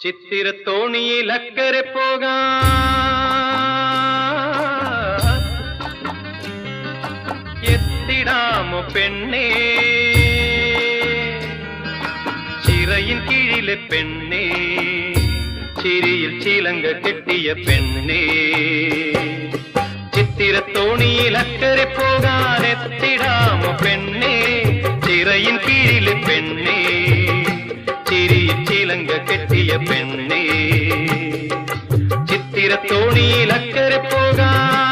ചിത്തിരത്തോണിയിൽ അക്കരെ പോകാൻ എത്തിടാമോ പെണ്ണേ, ചിറയിൻ കീഴിലെ പെണ്ണേ, ചിരിയിൽ ചിലങ്ക കെട്ടിയ പെണ്ണേ. ചിത്തിരത്തോണിയിൽ അക്കരെ പോകാൻ എത്തിടാമോ പെണ്ണേ, ചിറയിൻ കീഴിലെ പെണ്ണേ, ചിരിയിൽ ചിലങ്ക കെട്ടിയ പെണ്ണേ. ചിത്തിരത്തോണിയിൽ അക്കരെ പോകാൻ